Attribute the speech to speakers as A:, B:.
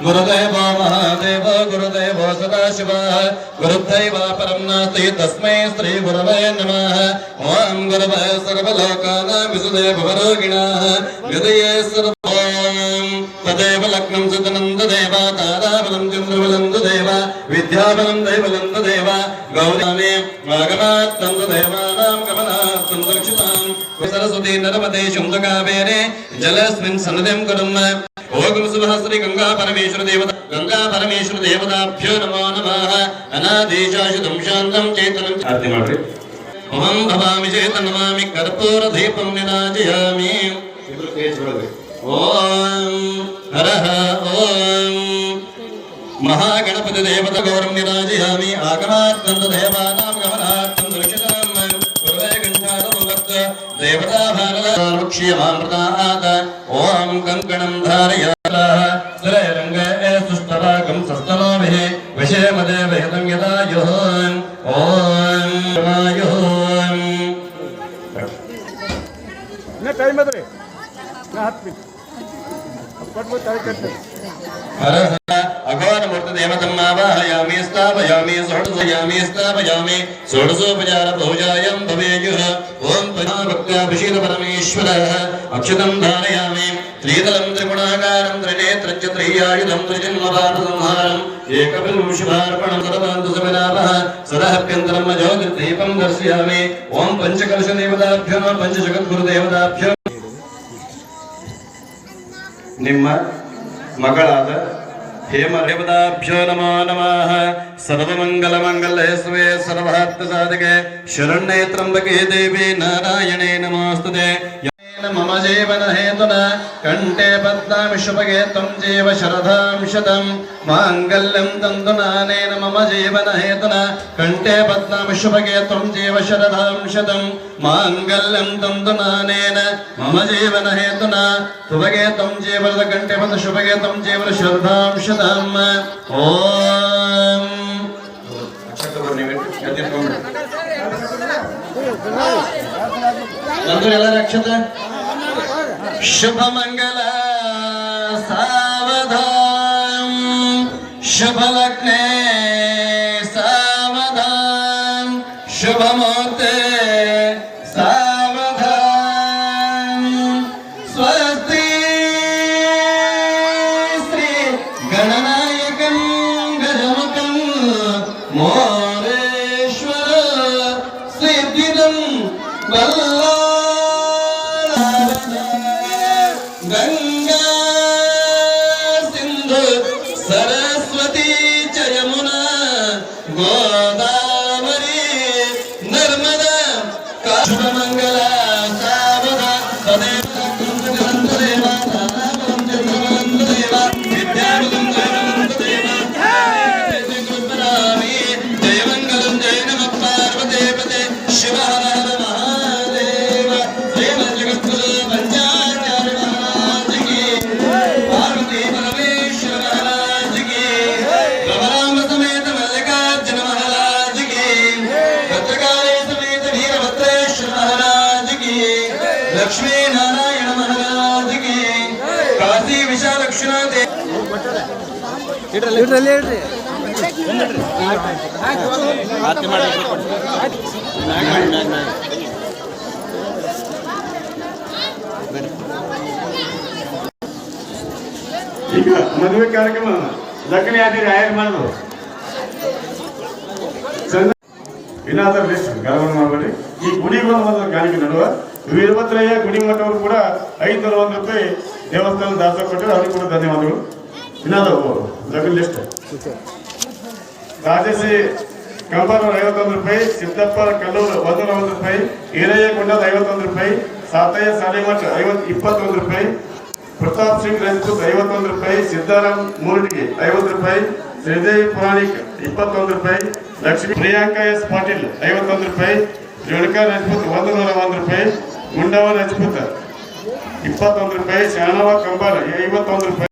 A: गुरुदेवो महादेव गुरुदेवो सदाशिवः गुरुदैव परं नास्ति तस्मै श्री गुरवे नमः। ओं गुरवे सर्वलोकानां विशुद्धे भवरोगिणः हृदये तदेव लग्नं सदनन्ददेव ताराबलं चन्द्रबलन्ददेव विद्याबलं दैवलन्ददेव गौरामे वागमात्तन्ददेवानां गमनार्थं सुरक्षितां सरस्वती नर्मदे शुम्भकावेरे जलस्मिन् सन्निधिं कुरुम। ओम सुभाश्री गंगा परमेश्वर देवताभ्यो नमो नमः। अनादिशाश्वतं शान्तं चेतनं आरती माड्रि। ओम भवामि चेतनमामि कर्पूर दीपं निराजयामि। ओम हरः ओम महागणपति देवता गौरं निराजयामि। आगमात्तन्द देवानां गमनार्थं सुरक्षितां पूर्वे गण्ठारमुगत् देवता भारतक्षीयमामृतात्। ओम कंकणं धारयामः सुररङ्गे सुष्ठवागं सस्तनोभिः विषयमदेव हितं यदायुः। ओम मायुः
B: ना टाइम बदले ना हाथ में पट में तारीख करते
A: हरः अघोरमूर्ति देवतं आवाहयामि स्थापयामि षोडशयामि स्थापयामि षोडशोपचार पूजायां भवेयुः। ओम भक्त्याभिषेक परमेश्वरः अक्षतं धारयामि। त्रिदलं त्रिगुणाकारं त्रिनेत्रं च त्रियायुधं त्रिजन्मपापसंहारम् एकबिल्वंशुभार्पणं सर्वान्तु सविनापः सदाभ्यन्तरं ज्योतिर्दीपं दर्शयामि। ओम पंचकलशदेवताभ्यो पंचजगद्गुरुदेवताभ्यो ನಿಮ್ಮ ಮಗಳಾದ ಹೇಮದೇವತಾಭ್ಯೋ ನಮೋ ನಮಃ। ಸರ್ವಮಂಗಲಮಂಗಲ್ಯೇ ಶಿವೆ ಸರ್ವಾರ್ಥಸಾಧಕೆ ಶರಣ್ಯೇ ತ್ರ್ಯಂಬಕೆ ದೇವಿ ನಾರಾಯಣೇ ನಮೋಸ್ತುತೆ। मम जीवन हेतुना कंठे पद्मामि शुभगे त्वं जीव शरदां शतं मांगल्यं तन्तुनानेन मम जीवन हेतुना कंठे पद्मामि शुभगे त्वं जीव शरदां शतं मांगल्यं तन्तुनानेन मम जीवन हेतुना शुभगे त्वं जीव कंठे पद्म शुभगे त्वं जीव शरदां शतं। ओम रक्षता शुभ मंगल सावधान शुभ लग्ने सावधान शुभ मुहूर्ते सावधान। स्वस्ति श्री गणनायकं गजमुखं मोरेश्वर सिद्धिदं वल्ला गंगा सिंधु सरस्वती च यमुना गोदावरी नर्मदा शुभ मंगल सावधा तदेव जय मंगलम जय नमः पार्वती पते शिव हर हर महादेव जय जगद्गुरु पंचाचार्य महाराज की पार्वती परमेश्वर महाराज की रघुराम समेत मल्लिकार्जुन महाराज की भद्रकाली समेत वीरभद्रेश्वर महाराज की लक्ष्मी नारायण महाराज की काशी विशालक्षणाथ
B: ಈಗ ಮದುವೆ ಕಾರ್ಯಕ್ರಮ ಲಗ್ನ ಯಾತ್ರೆ ಆಯೋಗ ಮಾಡೋದು ಏನಾದರೂ ಲಿಸ್ಟ್ ಗಮನ ಮಾಡಬೇಡಿ। ಈ ಗುಡಿಗಳ ಮೊದಲ ಗಾಳಿಗೆ ನಡುವ ವೀರಭದ್ರಯ್ಯ ಗುಡಿ ಮಠವರು ಕೂಡ 501 ರೂಪಾಯಿ ದೇವಸ್ಥಾನ ದಾಸೋಹ ಕೊಟ್ಟರು, ಅವ್ರಿಗೆ ಕೂಡ ಧನ್ಯವಾದಗಳು। ಏನಾದರೂ ಲಗ್ನ ಲಿಸ್ಟ್ ರಾಜೇಶಿ ಕಂಬಾರ 51 ರೂಪಾಯಿ, ಸಿದ್ದಪ್ಪ ಕಲ್ಲೂರು 101 ರೂಪಾಯಿ, ಈರಯ್ಯ ಕೊಂಡದ 51 ರೂಪಾಯಿ, ಸಾತಯ್ಯ ಸಾಲಿಮಠ 21 ರೂಪಾಯಿ, ಪ್ರತಾಪ್ ಸಿಂಗ್ ರಜಪೂತ್ 51 ರೂಪಾಯಿ, ಸಿದ್ದಾರಾಮ್ ಮೂರ್ಡಿಗೆ 50 ರೂಪಾಯಿ, ಶ್ರೀದೇವಿ ಪುರಾಣಿಕ್ 21 ರೂಪಾಯಿ, ಲಕ್ಷ್ಮೀ ಪ್ರಿಯಾಂಕಾ ಎಸ್ ಪಾಟೀಲ್ 51 ರೂಪಾಯಿ, ರೇಣುಕಾ ರಜಪೂತ್ 101 ರೂಪಾಯಿ, ಗುಂಡವ ರಜಪೂತ್ 21 ರೂಪಾಯಿ, ಶಾಣವ ಕಂಬಾರ್ 51 ರೂಪಾಯಿ.